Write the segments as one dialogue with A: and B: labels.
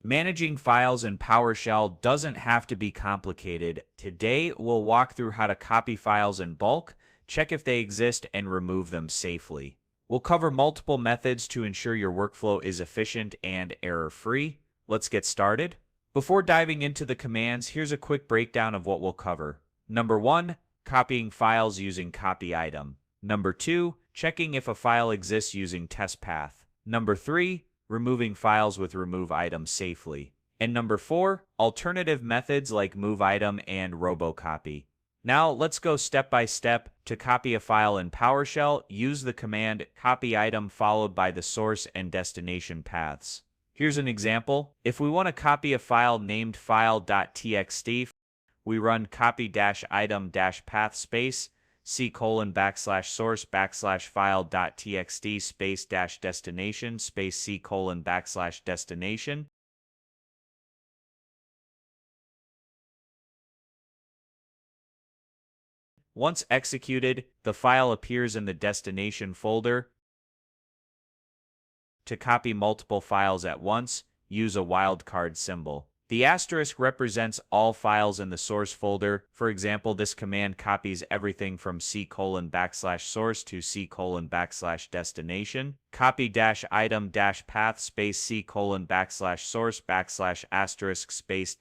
A: Managing files in PowerShell doesn't have to be complicated. Today, we'll walk through how to copy files in bulk, check if they exist, and remove them safely. We'll cover multiple methods to ensure your workflow is efficient and error-free. Let's get started. Before diving into the commands, here's a quick breakdown of what we'll cover. Number 1, copying files using copy item. Number 2, checking if a file exists using test path. Number 3, removing files with remove item safely. And number 4, alternative methods like move item and Robocopy. Now let's go step by step. To copy a file in PowerShell, use the command copy item followed by the source and destination paths. Here's an example. If we want to copy a file named file.txt, we run copy-item-path space c:\source\file.txt space destination space c:\destination. Once executed, the file appears in the destination folder. To copy multiple files at once, use a wildcard symbol. The asterisk represents all files in the source folder. For example, this command copies everything from c:\source to c:\destination. Copy-item-path space c:\source \asterisk space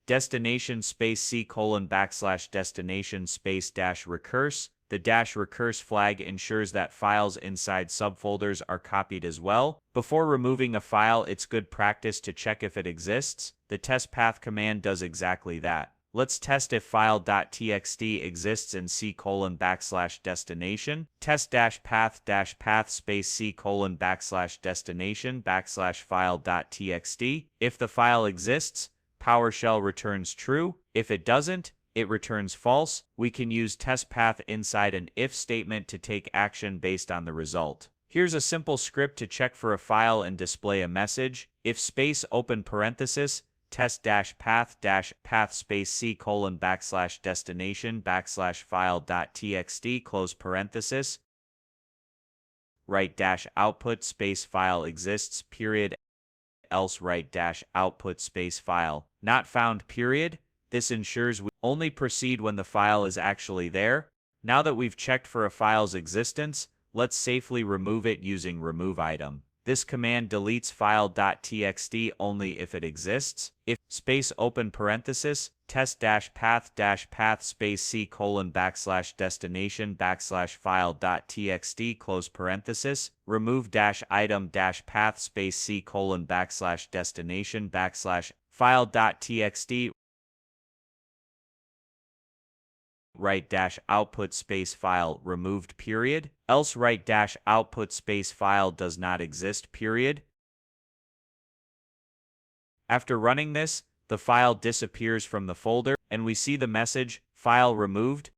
A: destination space c:\destination space recurse. The -recurse flag ensures that files inside subfolders are copied as well. Before removing a file, it's good practice to check if it exists. The test path command does exactly that. Let's test if file.txt exists in c:\destination. Test-path space c:\destination \file.txt. If the file exists, PowerShell returns true. If it doesn't, it returns false. We can use test path inside an if statement to take action based on the result. Here's a simple script to check for a file and display a message. If space open parenthesis, test-path space c:\destination \file.txt close parenthesis. Write-output space file exists period else write-output space file not found period. This ensures we only proceed when the file is actually there. Now that we've checked for a file's existence, let's safely remove it using remove item. This command deletes file.txt only if it exists. If space open parenthesis, test-path space c:\destination \file.txt close parenthesis, remove -item-path space c:\destination \file.txt write-output space file removed period, else write-output space file does not exist period. After running this, the file disappears from the folder, and we see the message, file removed.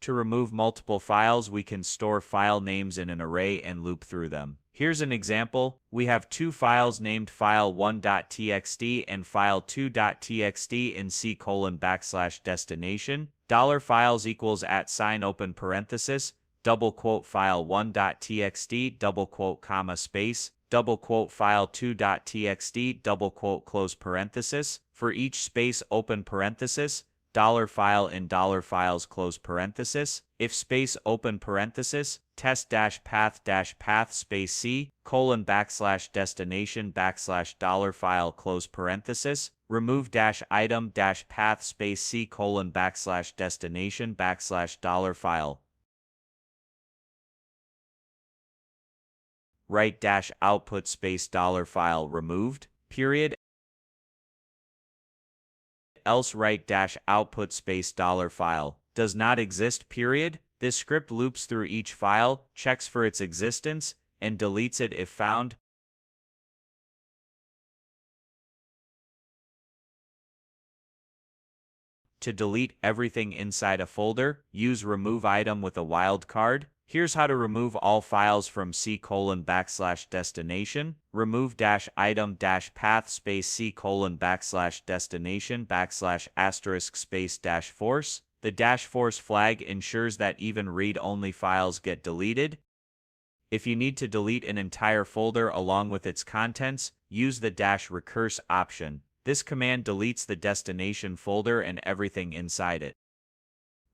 A: To remove multiple files, we can store file names in an array and loop through them. Here's an example. We have two files named file1.txt and file2.txt in c:\destination. $files equals @ open parenthesis, double quote file1.txt, double quote comma space, double quote file2.txt, double quote close parenthesis. For each space open parenthesis, $file and $files close parenthesis. If space open parenthesis, test-path space c:\destination $file close parenthesis, remove -item-path space c:\destination $file. Write-output space $file removed period, else write-output space $file does not exist period. This script loops through each file, checks for its existence, and deletes it if found. To delete everything inside a folder, use remove item with a wildcard. Here's how to remove all files from c:\destination. Remove -item-path space c:\destination \asterisk space -force. The -force flag ensures that even read-only files get deleted. If you need to delete an entire folder along with its contents, use the -recurse option. This command deletes the destination folder and everything inside it.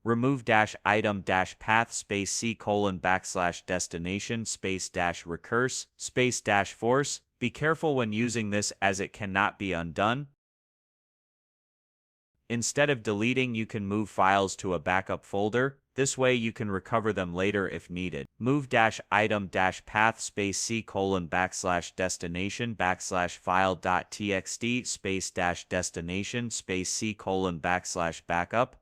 A: Remove -item-path C:\destination -recurse -force. Be careful when using this as it cannot be undone. Instead of deleting, you can move files to a backup folder. This way you can recover them later if needed. Move -item-path C:\destination /file.txt -destination C:\backup.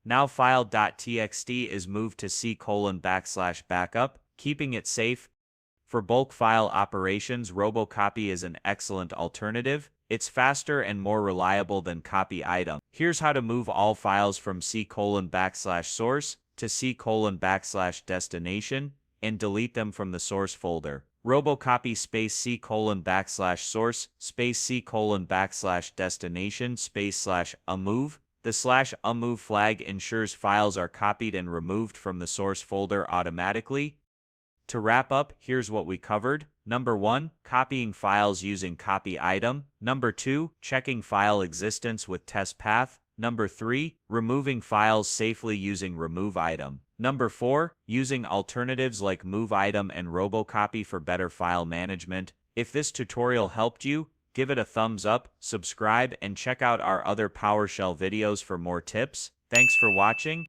A: Now file.txt is moved to C:\backup, keeping it safe. For bulk file operations, Robocopy is an excellent alternative. It's faster and more reliable than copy item. Here's how to move all files from C:\source to C:\destination and delete them from the source folder. Robocopy C:\source C:\destination /move. The /move flag ensures files are copied and removed from the source folder automatically. To wrap up, here's what we covered. Number 1, copying files using copy item. Number 2, checking file existence with test path. Number 3, removing files safely using remove item. Number 4, using alternatives like move item and Robocopy for better file management. If this tutorial helped you, give it a thumbs up, subscribe, and check out our other PowerShell videos for more tips. Thanks for watching,